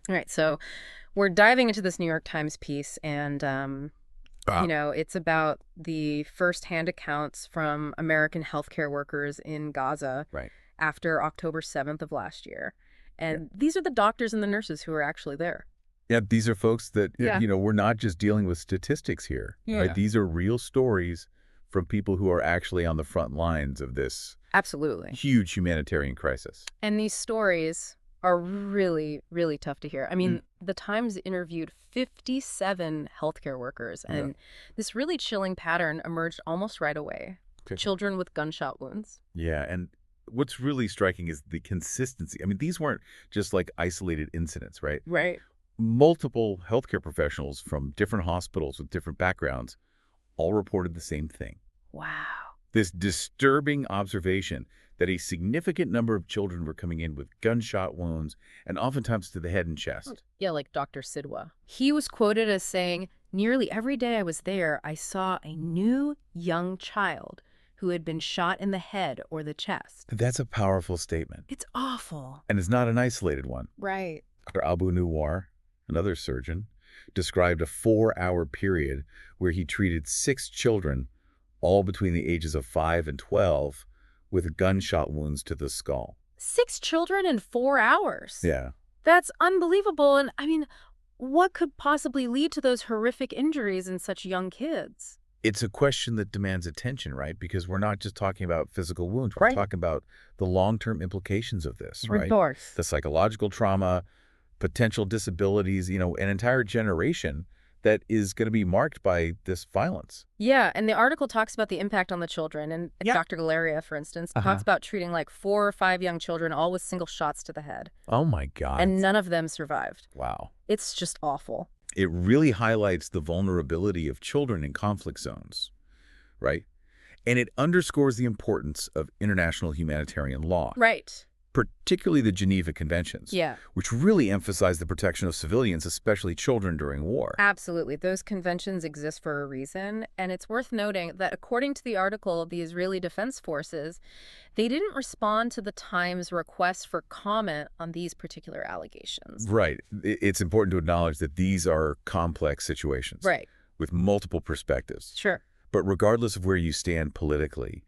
All right, so we're diving into this New York Times piece, and Ah, it's about the firsthand accounts from American healthcare workers in Gaza right. after October 7th of last year. Yeah. And these are the doctors and the nurses who are actually there. Yeah, these are folks that, Yeah. we're not just dealing with statistics here, right? Yeah. These are real stories from people who are actually on the front lines of this Absolutely. huge humanitarian crisis. And these stories are really, really tough to hear. I Mm. mean, the Times interviewed 57 healthcare workers, Yeah. and this really chilling pattern emerged almost right away. Okay. Children with gunshot wounds. Yeah, and what's really striking is the consistency. I mean, these weren't just like isolated incidents, right? Right. Multiple healthcare professionals from different hospitals with different backgrounds all reported the same thing. Wow. This disturbing observation that a significant number of children were coming in with gunshot wounds and oftentimes to the head and chest. Yeah, like Dr. Sidhwa. He was quoted as saying, "Nearly every day I was there, I saw a new young child who had been shot in the head or the chest." That's a powerful statement, It's awful. and it's not an isolated one. Right. Dr. Abu Nuwar, another surgeon, described a 4-hour period where he treated 6 children, all between the ages of 5 and 12, with gunshot wounds to the skull. 6 children in 4 hours. Yeah. That's unbelievable. And I mean, what could possibly lead to those horrific injuries in such young kids? It's a question that demands attention, right? Because we're not just talking about physical wounds. We're Right. talking about the long-term implications of this, right? Remorse. The psychological trauma, potential disabilities, an entire generation that is going to be marked by this violence. Yeah, and the article talks about the impact on the children. And Yeah. Dr. Galeria, for instance, Uh-huh. talks about treating like 4 or 5 young children, all with single shots to the head. Oh my God. And none of them survived. Wow. It's just awful. It really highlights the vulnerability of children in conflict zones, right? And it underscores the importance of international humanitarian law, Right. particularly the Geneva Conventions, Yeah, which really emphasize the protection of civilians, especially children during war. absolutely. Those conventions exist for a reason. And it's worth noting that according to the article, the Israeli Defense Forces, they didn't respond to the Times' request for comment on these particular allegations. Right. It's important to acknowledge that these are complex situations Right. with multiple perspectives. Sure. But regardless of where you stand politically,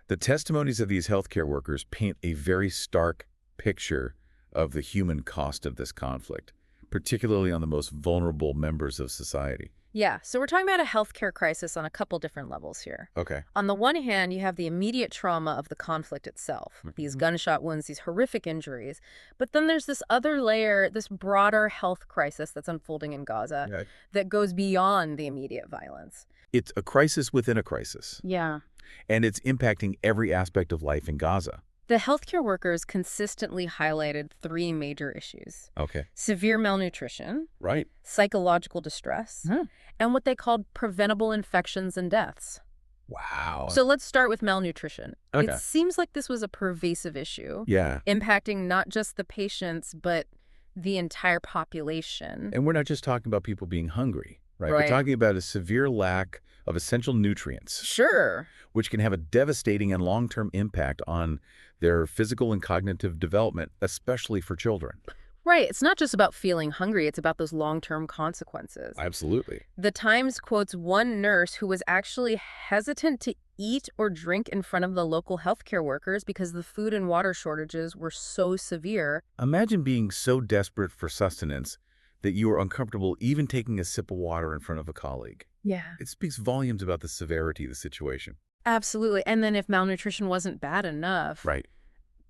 the testimonies of these healthcare workers paint a very stark picture of the human cost of this conflict, particularly on the most vulnerable members of society. Yeah, so we're talking about a healthcare crisis on a couple different levels here. Okay. On the one hand, you have the immediate trauma of the conflict itself, these gunshot wounds, these horrific injuries. But then there's this other layer, this broader health crisis that's unfolding in Gaza Yeah. that goes beyond the immediate violence. It's a crisis within a crisis, Yeah. and it's impacting every aspect of life in Gaza. The healthcare workers consistently highlighted 3 major issues: Okay. severe malnutrition, Right. psychological distress, and what they called preventable infections and deaths. Wow. So let's start with malnutrition. Okay. It seems like this was a pervasive issue, Yeah. impacting not just the patients, but the entire population. And we're not just talking about people being hungry, right? We're Right. talking about a severe lack of essential nutrients, Sure. which can have a devastating and long-term impact on their physical and cognitive development, especially for children. Right. It's not just about feeling hungry. It's about those long-term consequences. Absolutely. The Times quotes one nurse who was actually hesitant to eat or drink in front of the local healthcare workers because the food and water shortages were so severe. Imagine being so desperate for sustenance that you are uncomfortable even taking a sip of water in front of a colleague. Yeah. It speaks volumes about the severity of the situation. Absolutely. And then if malnutrition wasn't bad enough, Right.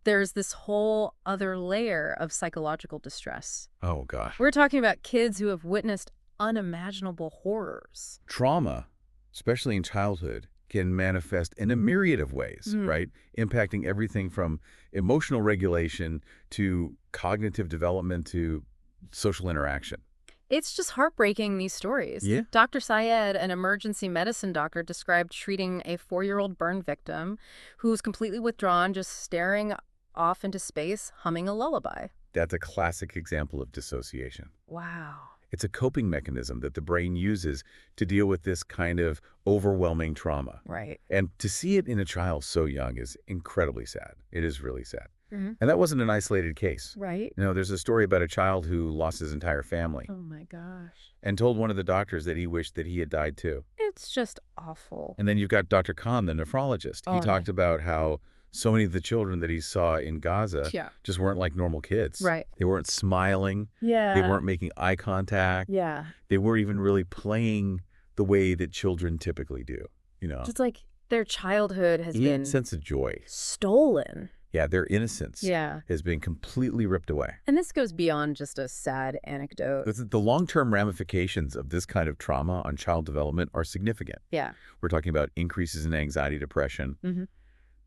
there's this whole other layer of psychological distress. Oh, gosh. We're talking about kids who have witnessed unimaginable horrors. Trauma, especially in childhood, can manifest in a myriad of ways, right? Impacting everything from emotional regulation to cognitive development to social interaction. It's just heartbreaking, these stories. Yeah. Dr. Syed, an emergency medicine doctor, described treating a 4-year-old burn victim who was completely withdrawn, just staring off into space, humming a lullaby. That's a classic example of dissociation. Wow. It's a coping mechanism that the brain uses to deal with this kind of overwhelming trauma. Right. And to see it in a child so young is incredibly sad. It is really sad. Mhm. And that wasn't an isolated case. Right. There's a story about a child who lost his entire family Oh my gosh. and told one of the doctors that he wished that he had died too. It's just awful. And then you've got Dr. Khan, the nephrologist. He Oh, no. talked about how so many of the children that he saw in Gaza Yeah. just weren't like normal kids. Right. They weren't smiling. Yeah. They weren't making eye contact. Yeah. They weren't even really playing the way that children typically do. Just like their childhood has Even been sense of joy. stolen. Yeah, their innocence Yeah. has been completely ripped away. And this goes beyond just a sad anecdote. The long-term ramifications of this kind of trauma on child development are significant. Yeah. We're talking about increases in anxiety, depression, Mhm.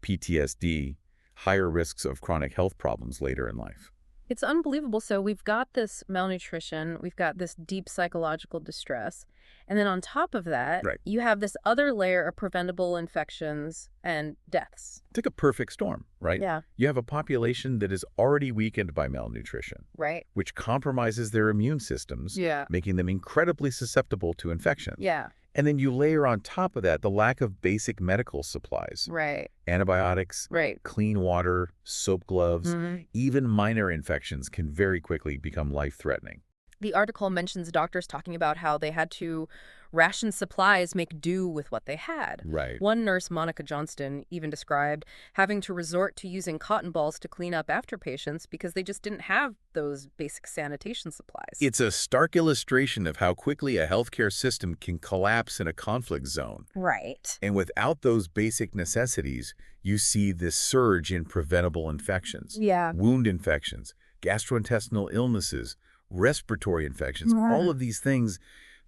PTSD, higher risks of chronic health problems later in life. It's unbelievable. So we've got this malnutrition, we've got this deep psychological distress, and then on top of that, Right. you have this other layer of preventable infections and deaths. It's like a perfect storm, right? Yeah. You have a population that is already weakened by malnutrition, Right. which compromises their immune systems, Yeah. making them incredibly susceptible to infections. Yeah. And then you layer on top of that the lack of basic medical supplies, Right. antibiotics, Right. clean water, soap gloves. Mhm. Even minor infections can very quickly become life-threatening. The article mentions doctors talking about how they had to ration supplies, make do with what they had. Right. One nurse, Monica Johnston, even described having to resort to using cotton balls to clean up after patients because they just didn't have those basic sanitation supplies. It's a stark illustration of how quickly a healthcare system can collapse in a conflict zone. Right. And without those basic necessities, you see this surge in preventable infections, Yeah. wound infections, gastrointestinal illnesses, respiratory infections, all of these things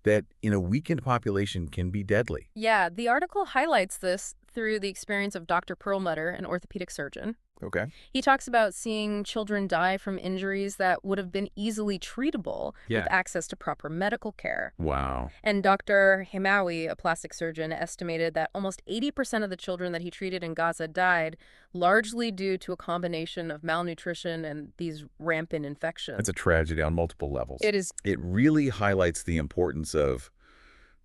that in a weakened population can be deadly. Yeah, the article highlights this through the experience of Dr. Perlmutter, an orthopedic surgeon. Okay. He talks about seeing children die from injuries that would have been easily treatable Yeah. with access to proper medical care. Wow. And Dr. Hamawi, a plastic surgeon, estimated that almost 80% of the children that he treated in Gaza died largely due to a combination of malnutrition and these rampant infections. It's a tragedy on multiple levels. It is. It really highlights the importance of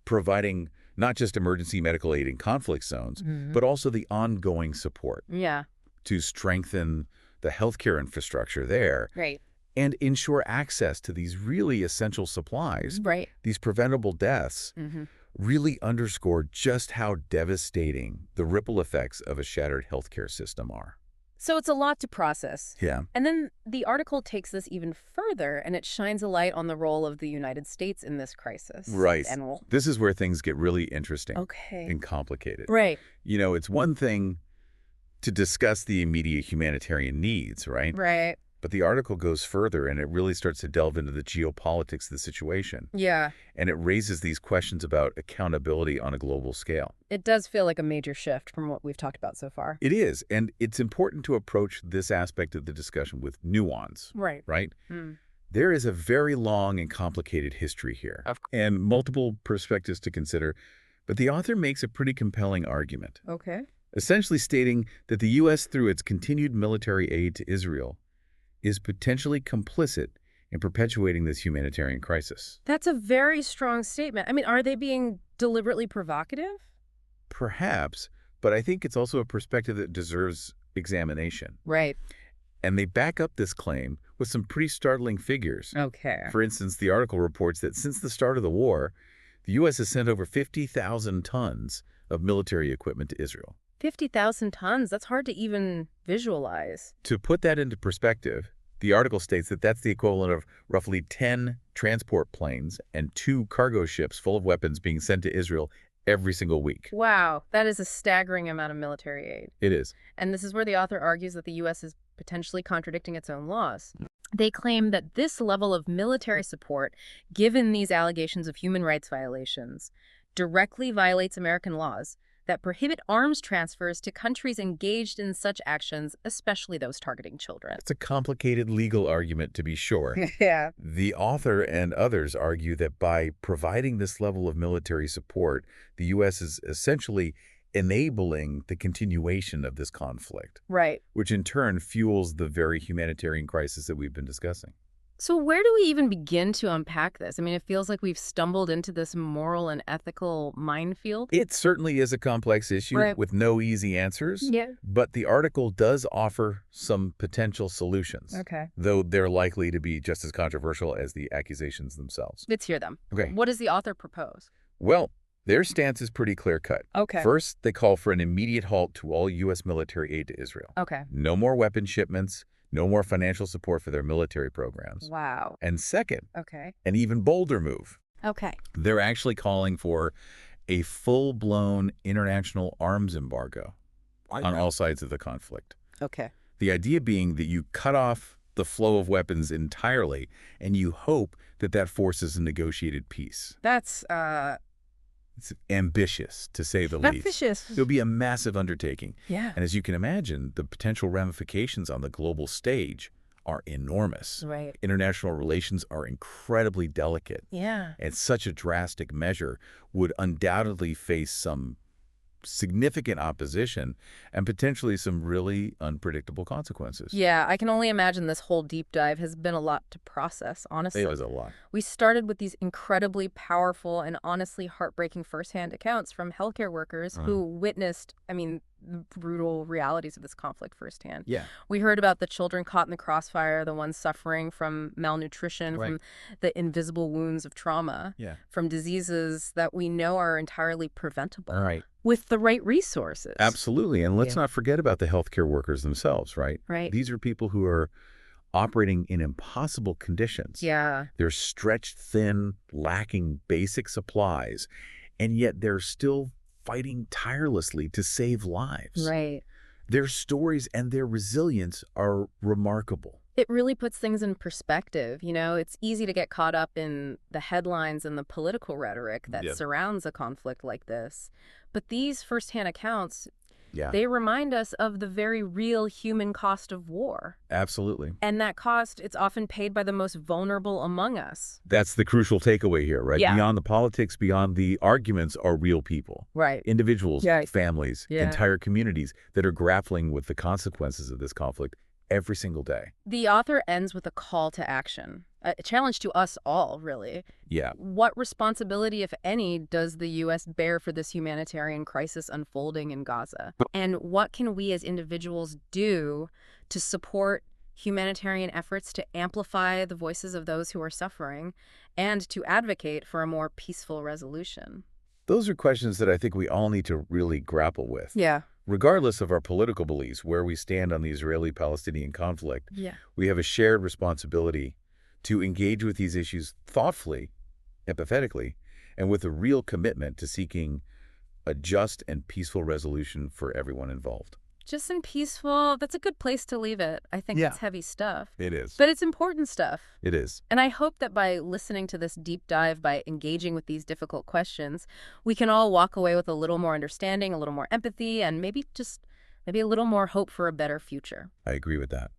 providing not just emergency medical aid in conflict zones, but also the ongoing support Yeah, to strengthen the healthcare infrastructure there right. and ensure access to these really essential supplies. Right. These preventable deaths Mm-hmm. really underscore just how devastating the ripple effects of a shattered healthcare system are. So it's a lot to process. Yeah. And then the article takes this even further, and it shines a light on the role of the United States in this crisis. Right. And we'll... This is where things get really interesting Okay. and complicated. Right. It's one thing to discuss the immediate humanitarian needs, right? Right. But the article goes further and it really starts to delve into the geopolitics of the situation. Yeah. And it raises these questions about accountability on a global scale. It does feel like a major shift from what we've talked about so far. It is. And it's important to approach this aspect of the discussion with nuance, Right. right? Mm. There is a very long and complicated history here and multiple perspectives to consider. But the author makes a pretty compelling argument, Okay. essentially stating that the U.S., through its continued military aid to Israel, is potentially complicit in perpetuating this humanitarian crisis. That's a very strong statement. I mean, are they being deliberately provocative? Perhaps, but I think it's also a perspective that deserves examination. Right. And they back up this claim with some pretty startling figures. Okay. For instance, the article reports that since the start of the war, the U.S. has sent over 50,000 tons of military equipment to Israel. 50,000 tons. That's hard to even visualize. To put that into perspective, the article states that that's the equivalent of roughly 10 transport planes and 2 cargo ships full of weapons being sent to Israel every single week. Wow. That is a staggering amount of military aid. It is. And this is where the author argues that the U.S. is potentially contradicting its own laws. They claim that this level of military support, given these allegations of human rights violations, directly violates American laws that prohibit arms transfers to countries engaged in such actions, especially those targeting children. It's a complicated legal argument, to be sure. Yeah. The author and others argue that by providing this level of military support, the U.S. is essentially enabling the continuation of this conflict, Right. which in turn fuels the very humanitarian crisis that we've been discussing. So where do we even begin to unpack this? I mean, it feels like we've stumbled into this moral and ethical minefield. It certainly is a complex issue Right. with no easy answers, Yeah. but the article does offer some potential solutions, Okay. though they're likely to be just as controversial as the accusations themselves. Let's hear them. Okay. What does the author propose? Well, their stance is pretty clear-cut. Okay. First, they call for an immediate halt to all U.S. military aid to Israel. Okay. No more weapon shipments, no more financial support for their military programs. Wow. And second, Okay. an even bolder move. Okay. They're actually calling for a full-blown international arms embargo on all sides of the conflict. Okay. The idea being that you cut off the flow of weapons entirely, and you hope that that forces a negotiated peace. That's It's ambitious, to say the least. ambitious. It'll be a massive undertaking. Yeah. And as you can imagine, the potential ramifications on the global stage are enormous. Right. International relations are incredibly delicate. Yeah. And such a drastic measure would undoubtedly face some significant opposition and potentially some really unpredictable consequences. Yeah, I can only imagine this whole deep dive has been a lot to process, honestly. It was a lot. We started with these incredibly powerful and honestly heartbreaking firsthand accounts from healthcare workers who witnessed, the brutal realities of this conflict firsthand. Yeah. We heard about the children caught in the crossfire, the ones suffering from malnutrition, Right. from the invisible wounds of trauma, Yeah. from diseases that we know are entirely preventable. All right. With the right resources. Absolutely. And let's not forget about the healthcare workers themselves, right? Right. These are people who are operating in impossible conditions. Yeah. They're stretched thin, lacking basic supplies, and yet they're still fighting tirelessly to save lives. Right. Their stories and their resilience are remarkable. It really puts things in perspective. It's easy to get caught up in the headlines and the political rhetoric that Yeah. surrounds a conflict like this. But these firsthand accounts, Yeah, they remind us of the very real human cost of war. absolutely. And that cost, it's often paid by the most vulnerable among us. That's the crucial takeaway here, right? Yeah. Beyond the politics, beyond the arguments are real people. Right. Individuals, Yeah. families, Yeah. entire communities that are grappling with the consequences of this conflict every single day. The author ends with a call to action, a challenge to us all, really. Yeah. What responsibility, if any, does the U.S. bear for this humanitarian crisis unfolding in Gaza? And what can we as individuals do to support humanitarian efforts to amplify the voices of those who are suffering and to advocate for a more peaceful resolution? Those are questions that I think we all need to really grapple with. Yeah. Regardless of our political beliefs, where we stand on the Israeli-Palestinian conflict, Yeah. we have a shared responsibility to engage with these issues thoughtfully, empathetically, and with a real commitment to seeking a just and peaceful resolution for everyone involved. Just and peaceful, that's a good place to leave it. I think Yeah. it's heavy stuff, It is. but it's important stuff. It is. And I hope that by listening to this deep dive, by engaging with these difficult questions, we can all walk away with a little more understanding, a little more empathy, and maybe a little more hope for a better future. I agree with that.